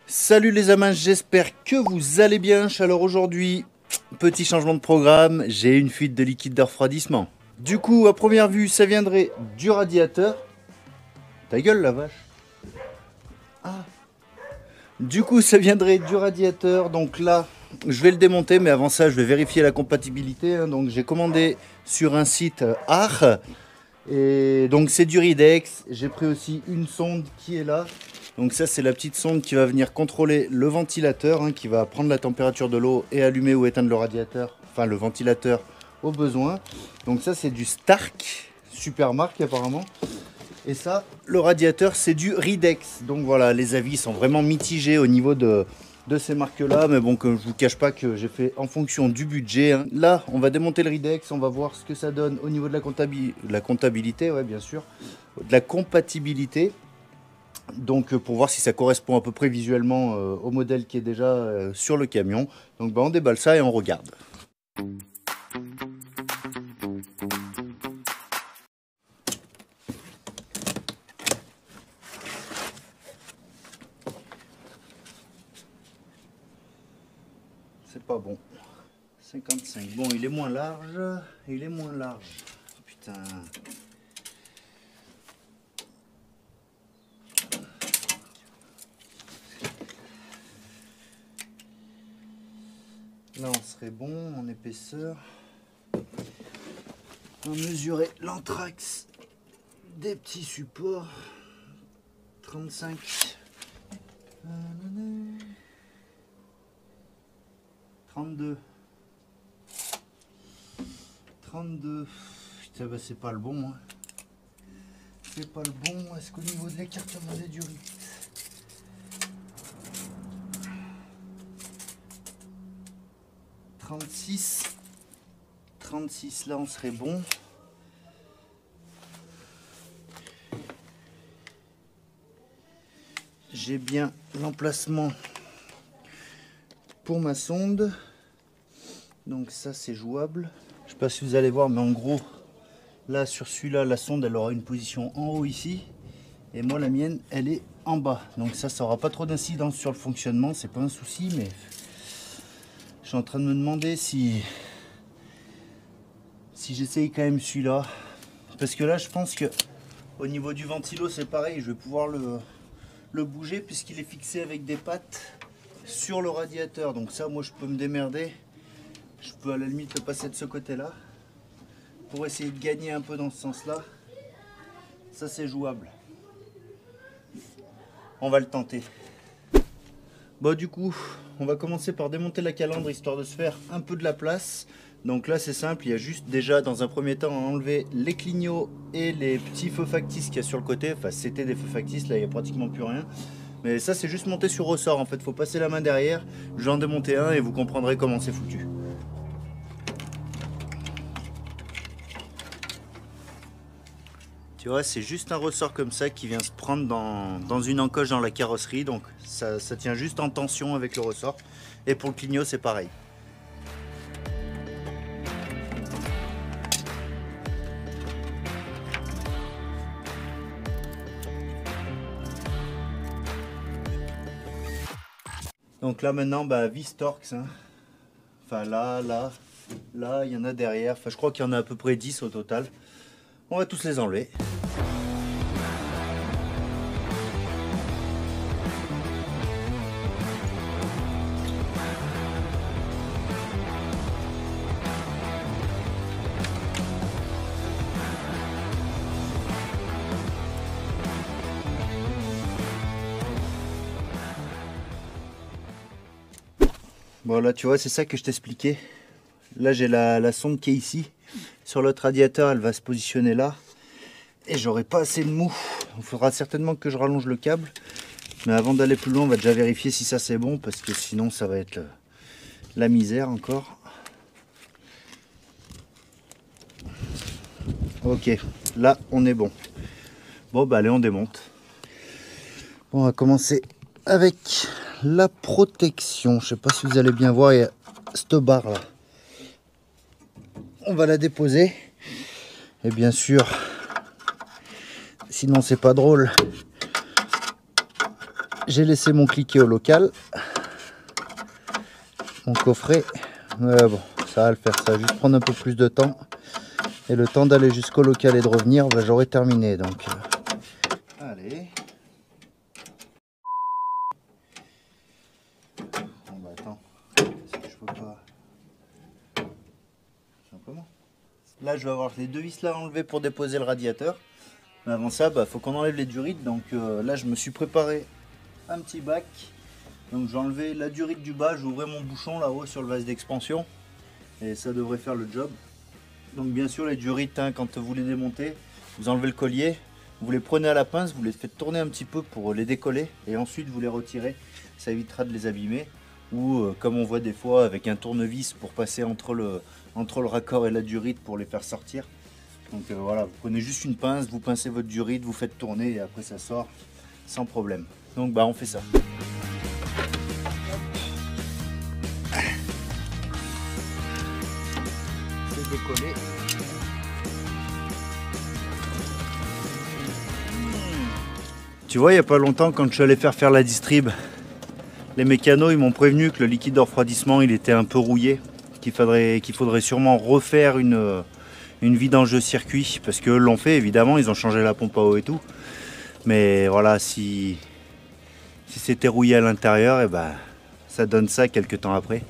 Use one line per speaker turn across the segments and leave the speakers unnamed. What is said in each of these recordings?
Salut les amants, j'espère que vous allez bien. Alors aujourd'hui, petit changement de programme, j'ai une fuite de liquide de refroidissement. Du coup, à première vue, ça viendrait du radiateur. Ta gueule la vache. Ah. Du coup, ça viendrait du radiateur. Donc là, je vais le démonter, mais avant ça, je vais vérifier la compatibilité. Donc j'ai commandé sur un site Art. Et donc c'est du Ridex. J'ai pris aussi une sonde qui est là. Donc ça c'est la petite sonde qui va venir contrôler le ventilateur, qui va prendre la température de l'eau et allumer ou éteindre le radiateur, enfin le ventilateur au besoin. Donc ça c'est du Stark, super marque apparemment. Et ça, le radiateur c'est du Ridex. Donc voilà, les avis sont vraiment mitigés au niveau de ces marques-là. Mais bon, que je vous cache pas que j'ai fait en fonction du budget. Là, on va démonter le Ridex, on va voir ce que ça donne au niveau de la comptabilité, ouais bien sûr, de la compatibilité. Donc pour voir si ça correspond à peu près visuellement au modèle qui est déjà sur le camion. Donc on déballe ça et on regarde. C'est pas bon. 55. Bon, il est moins large. Il est moins large. Putain. Là, on serait bon en épaisseur. On va mesurer l'anthrax des petits supports. 35. 32. 32. Putain, bah, c'est pas le bon. C'est pas le bon. Est-ce qu'au niveau de l'écartement des durites, 36. 36, là on serait bon. J'ai bien l'emplacement pour ma sonde. Donc ça c'est jouable. Je sais pas si vous allez voir, mais en gros, là sur celui-là, la sonde elle aura une position en haut ici. Et moi la mienne elle est en bas. Donc ça aura pas trop d'incidence sur le fonctionnement, c'est pas un souci, mais je suis en train de me demander si j'essaye quand même celui-là. Parce que là je pense que au niveau du ventilo c'est pareil, je vais pouvoir le bouger puisqu'il est fixé avec des pattes sur le radiateur. Donc ça moi je peux me démerder. Je peux à la limite le passer de ce côté-là pour essayer de gagner un peu dans ce sens-là. Ça c'est jouable. On va le tenter. Bon du coup, on va commencer par démonter la calandre histoire de se faire un peu de la place. Donc là c'est simple, il y a juste déjà dans un premier temps à enlever les clignots et les petits feux factices qu'il y a sur le côté. Enfin c'était des feux factices, là il n'y a pratiquement plus rien. Mais ça c'est juste monté sur ressort en fait, faut passer la main derrière. J'en démonter un et vous comprendrez comment c'est foutu. Tu vois, c'est juste un ressort comme ça qui vient se prendre dans une encoche dans la carrosserie. Donc ça tient juste en tension avec le ressort. Et pour le clignot, c'est pareil. Donc là maintenant, bah, vis Torx. Enfin là, il y en a derrière. Enfin je crois qu'il y en a à peu près 10 au total. On va tous les enlever. Bon là tu vois c'est ça que je t'expliquais. Là j'ai la sonde qui est ici. Sur l'autre radiateur elle va se positionner là. Et j'aurai pas assez de mou. Il faudra certainement que je rallonge le câble. Mais avant d'aller plus loin on va déjà vérifier si ça c'est bon. Parce que sinon ça va être la misère encore. Ok, là on est bon. Bon bah allez on démonte. Bon, on va commencer avec la protection. Je sais pas si vous allez bien voir, il y a cette barre là. On va la déposer. Et bien sûr, sinon c'est pas drôle, j'ai laissé mon cliquet au local. Mon coffret. Bon, ça va le faire, ça va juste prendre un peu plus de temps. Et le temps d'aller jusqu'au local et de revenir, bah, j'aurai terminé. Donc, allez. Bon bah attends, est-ce que je peux pas... Simplement. Là, je vais avoir les deux vis là enlevées pour déposer le radiateur. Mais avant ça, bah, faut qu'on enlève les durites. Donc là, je me suis préparé un petit bac. Donc j'ai enlevé la durite du bas, j'ouvrais mon bouchon là-haut sur le vase d'expansion. Et ça devrait faire le job. Donc bien sûr, les durites, hein, quand vous les démontez, vous enlevez le collier. Vous les prenez à la pince, vous les faites tourner un petit peu pour les décoller. Et ensuite, vous les retirez. Ça évitera de les abîmer. Ou comme on voit des fois avec un tournevis pour passer entre le raccord et la durite pour les faire sortir. Donc voilà, vous prenez juste une pince, vous pincez votre durite, vous faites tourner et après ça sort sans problème. Donc bah on fait ça. C'est décollé. Tu vois, il n'y a pas longtemps quand je suis allé faire la distrib, les mécanos ils m'ont prévenu que le liquide de refroidissement il était un peu rouillé, qu'il faudrait sûrement refaire une vidange de circuit, parce qu'eux l'ont fait évidemment, ils ont changé la pompe à eau et tout. Mais voilà, si c'était rouillé à l'intérieur, et ben ça donne ça quelques temps après.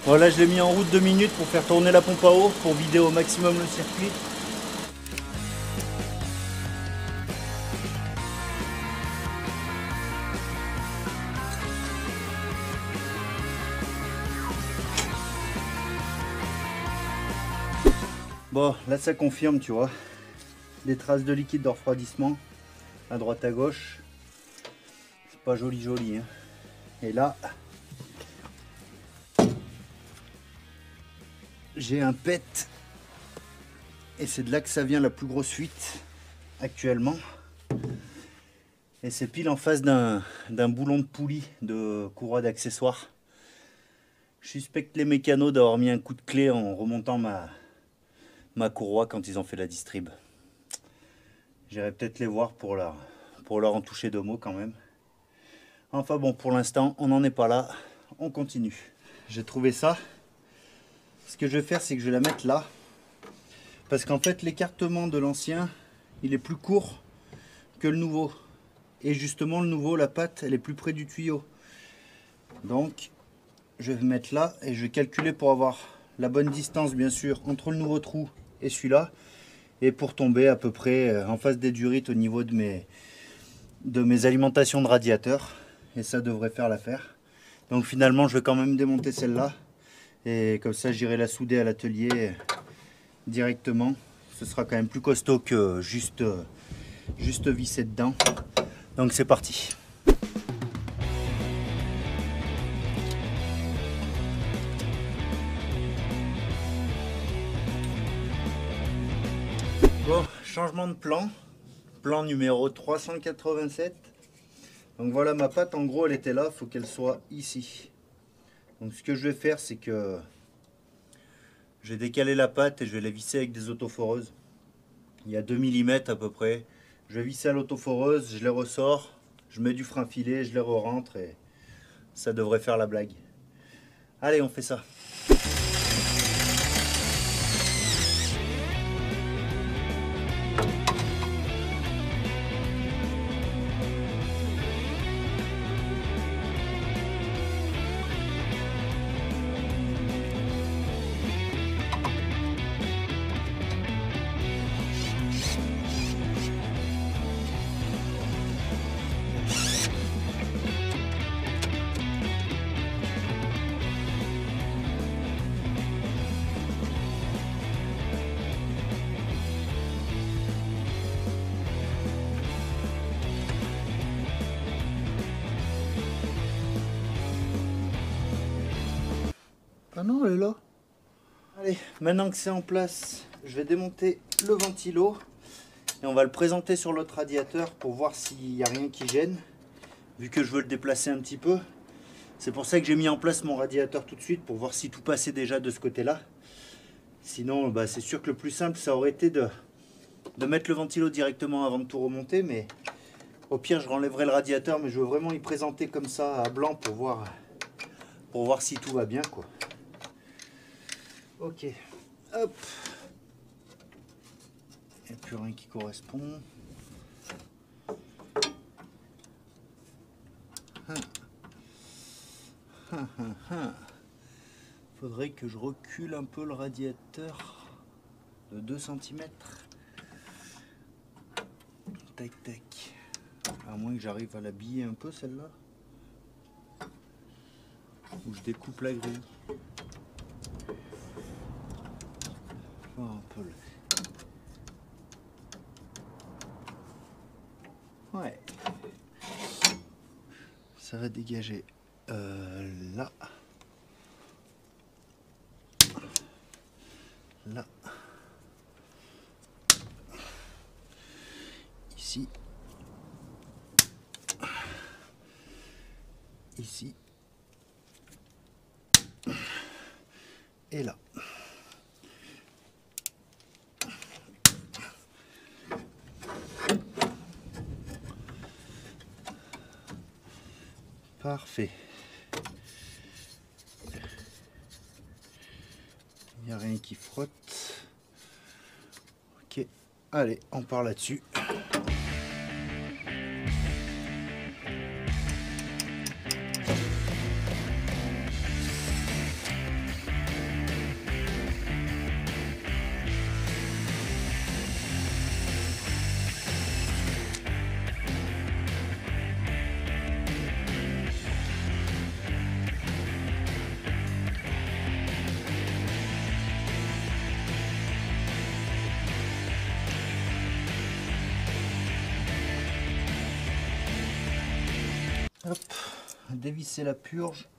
Voilà, je l'ai mis en route 2 minutes pour faire tourner la pompe à eau, pour vider au maximum le circuit. Bon, là ça confirme, tu vois, des traces de liquide de refroidissement à droite à gauche. C'est pas joli joli, hein. Et là, j'ai un PET et c'est de là que ça vient la plus grosse fuite actuellement. Et c'est pile en face d'un boulon de poulie de courroie d'accessoires. Je suspecte les mécanos d'avoir mis un coup de clé en remontant ma courroie quand ils ont fait la distrib. J'irai peut-être les voir pour leur en toucher 2 mots quand même. Enfin bon, pour l'instant, on n'en est pas là. On continue. J'ai trouvé ça. Ce que je vais faire, c'est que je vais la mettre là. Parce qu'en fait, l'écartement de l'ancien, il est plus court que le nouveau. Et justement, le nouveau, la patte, elle est plus près du tuyau. Donc, je vais mettre là et je vais calculer pour avoir la bonne distance, bien sûr, entre le nouveau trou et celui-là. Et pour tomber à peu près en face des durites au niveau de mes alimentations de radiateur. Et ça devrait faire l'affaire. Donc finalement, je vais quand même démonter celle-là. Et comme ça, j'irai la souder à l'atelier directement. Ce sera quand même plus costaud que juste visser dedans. Donc c'est parti. Bon, changement de plan. Plan numéro 387. Donc voilà ma patte, en gros elle était là, il faut qu'elle soit ici. Donc ce que je vais faire, c'est que je vais décaler la patte et je vais la visser avec des autoforeuses. Il y a 2 mm à peu près. Je vais visser à l'autoforeuse, je les ressors, je mets du frein filet, je les re-rentre et ça devrait faire la blague. Allez, on fait ça. Ah non, elle est là. Allez, maintenant que c'est en place, je vais démonter le ventilo et on va le présenter sur l'autre radiateur pour voir s'il n'y a rien qui gêne, vu que je veux le déplacer un petit peu. C'est pour ça que j'ai mis en place mon radiateur tout de suite pour voir si tout passait déjà de ce côté-là. Sinon, bah, c'est sûr que le plus simple, ça aurait été de de mettre le ventilo directement avant de tout remonter, mais au pire je renlèverai le radiateur, mais je veux vraiment y présenter comme ça à blanc pour voir si tout va bien, quoi. Ok, hop. Il n'y a plus rien qui correspond. Faudrait que je recule un peu le radiateur de 2 cm. Tac tac. À moins que j'arrive à l'habiller un peu celle-là. Ou je découpe la grille. Oh, un peu le... Ouais. Ça va dégager là. Là. Ici. Ici. Et là. Parfait. Il n'y a rien qui frotte. Ok, allez, on part là-dessus. Hop, dévisser la purge.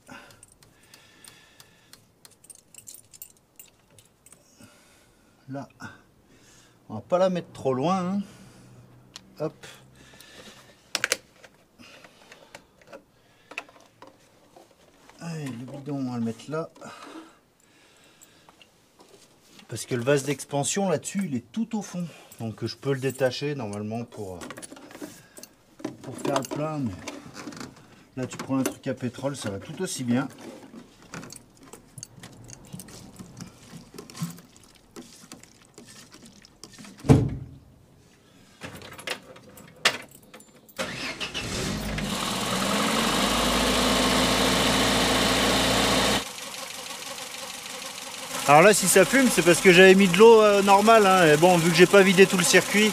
Là, on va pas la mettre trop loin, hein. Hop. Allez, le bidon, on va le mettre là. Parce que le vase d'expansion là-dessus, il est tout au fond. Donc je peux le détacher normalement pour faire le plein. Mais là, tu prends un truc à pétrole, ça va tout aussi bien. Alors là, si ça fume, c'est parce que j'avais mis de l'eau normale, hein. Et bon, vu que j'ai pas vidé tout le circuit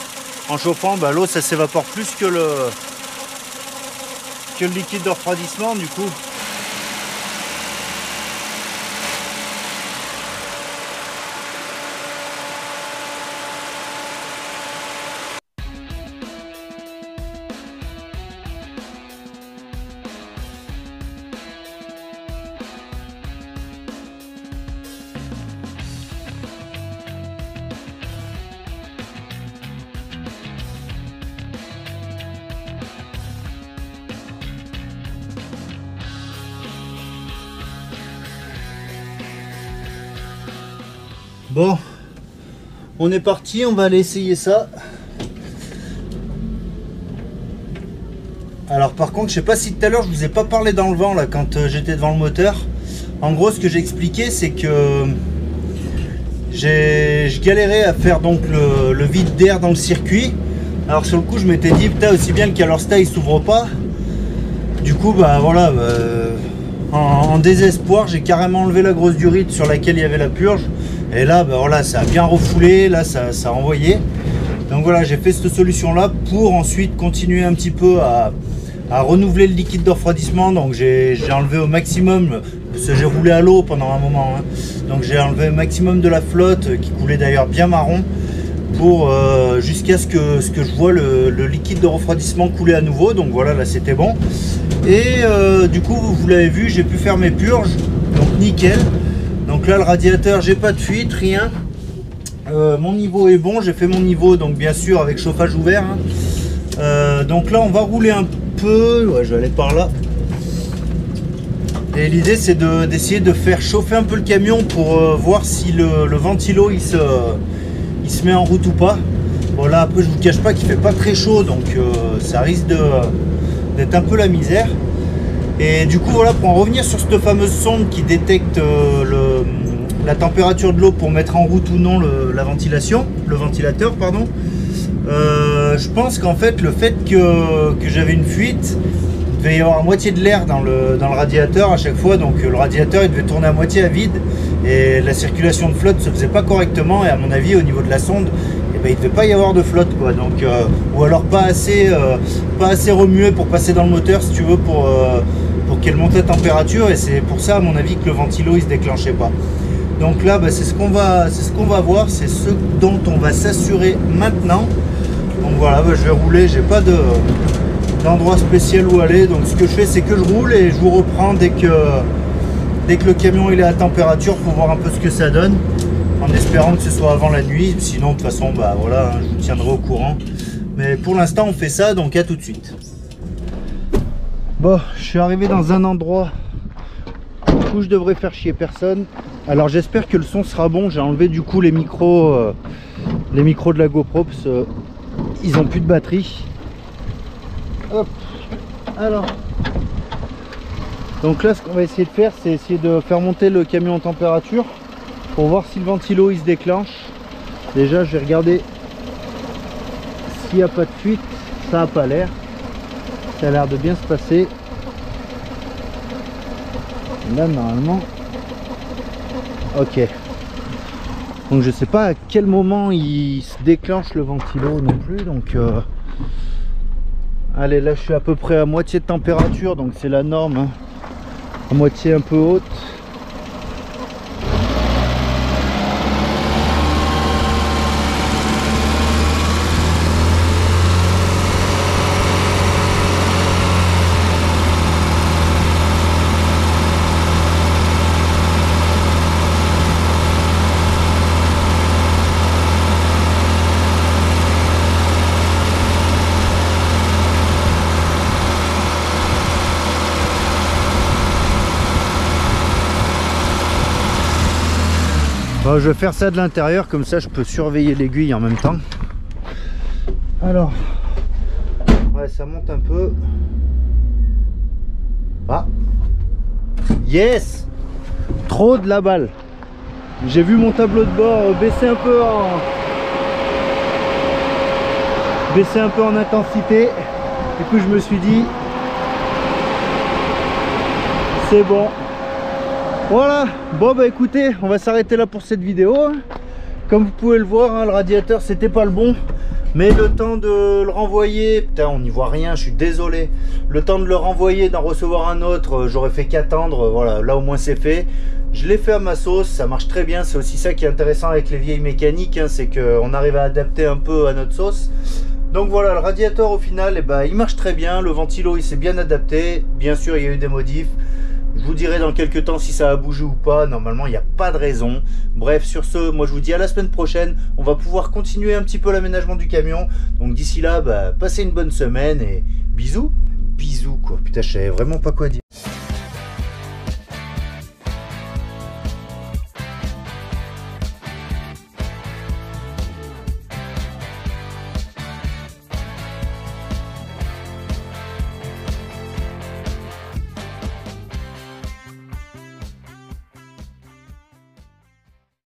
en chauffant, bah, l'eau ça s'évapore plus que le liquide de refroidissement, du coup. Bon, on est parti, on va aller essayer ça. Alors par contre, je sais pas si tout à l'heure je vous ai pas parlé dans le vent là quand j'étais devant le moteur. En gros, ce que j'ai expliqué, c'est que je galérais à faire donc le vide d'air dans le circuit. Alors sur le coup, je m'étais dit putain, aussi bien le Calorstar il s'ouvre pas. Du coup, bah voilà, en désespoir, j'ai carrément enlevé la grosse durite sur laquelle il y avait la purge. Et là, bah voilà, ça a bien refoulé, là ça a envoyé. Donc voilà, j'ai fait cette solution là pour ensuite continuer un petit peu à renouveler le liquide de refroidissement. Donc j'ai enlevé au maximum, parce que j'ai roulé à l'eau pendant un moment, hein. Donc j'ai enlevé au maximum de la flotte qui coulait d'ailleurs bien marron pour jusqu'à ce que je vois le liquide de refroidissement couler à nouveau. Donc voilà, là c'était bon. Et du coup, vous l'avez vu, j'ai pu faire mes purges, donc nickel. Donc là, le radiateur, j'ai pas de fuite, rien. Mon niveau est bon, j'ai fait mon niveau, donc bien sûr avec chauffage ouvert, hein. Donc là, on va rouler un peu. Ouais, je vais aller par là. Et l'idée, c'est d'essayer de faire chauffer un peu le camion pour voir si le ventilo il se met en route ou pas. Bon là après je vous cache pas qu'il fait pas très chaud, donc ça risque d'être un peu la misère. Et du coup voilà, pour en revenir sur cette fameuse sonde qui détecte la température de l'eau pour mettre en route ou non le ventilateur pardon. Je pense qu'en fait le fait que j'avais une fuite, il devait y avoir à moitié de l'air dans le radiateur à chaque fois, donc le radiateur il devait tourner à moitié à vide et la circulation de flotte se faisait pas correctement, et à mon avis au niveau de la sonde, eh ben, il devait pas y avoir de flotte quoi, donc ou alors pas assez remué pour passer dans le moteur si tu veux, pour qu'elle monte la température, et c'est pour ça à mon avis que le ventilo il se déclenchait pas. Donc là c'est ce qu'on va voir, c'est ce dont on va s'assurer maintenant. Donc voilà, je vais rouler, j'ai pas d'endroit spécial où aller, donc ce que je fais c'est que je roule et je vous reprends dès que le camion il est à température pour voir un peu ce que ça donne, en espérant que ce soit avant la nuit. Sinon de toute façon voilà, je vous tiendrai au courant, mais pour l'instant on fait ça, donc à tout de suite. Bon, je suis arrivé dans un endroit où je devrais faire chier personne. Alors j'espère que le son sera bon. J'ai enlevé du coup les micros de la GoPro parce que ils ont plus de batterie. Hop. Alors, donc là ce qu'on va essayer de faire, c'est essayer de faire monter le camion en température pour voir si le ventilo il se déclenche. Déjà je vais regarder s'il n'y a pas de fuite. Ça n'a pas l'air, ça a l'air de bien se passer. Là normalement ok, donc je sais pas à quel moment il se déclenche le ventilo non plus, donc allez, là je suis à peu près à moitié de température, donc c'est la norme hein. À moitié un peu haute. Bon, je vais faire ça de l'intérieur, comme ça je peux surveiller l'aiguille en même temps. Alors, ouais, ça monte un peu. Ah, yes, trop de la balle. J'ai vu mon tableau de bord baisser un peu en intensité. Du coup, je me suis dit, c'est bon. Voilà, bon bah écoutez, on va s'arrêter là pour cette vidéo. Comme vous pouvez le voir, hein, le radiateur c'était pas le bon, mais le temps de le renvoyer, putain on n'y voit rien, je suis désolé. Le temps de le renvoyer, d'en recevoir un autre, j'aurais fait qu'attendre. Voilà, là au moins c'est fait. Je l'ai fait à ma sauce, ça marche très bien. C'est aussi ça qui est intéressant avec les vieilles mécaniques, hein, c'est qu'on arrive à adapter un peu à notre sauce. Donc voilà, le radiateur au final, eh ben, il marche très bien. Le ventilo il s'est bien adapté. Bien sûr il y a eu des modifs. Je vous dirai dans quelques temps si ça a bougé ou pas. Normalement, il n'y a pas de raison. Bref, sur ce, moi je vous dis à la semaine prochaine. On va pouvoir continuer un petit peu l'aménagement du camion. Donc d'ici là, bah, passez une bonne semaine et bisous. Bisous quoi. Putain, je savais vraiment pas quoi dire.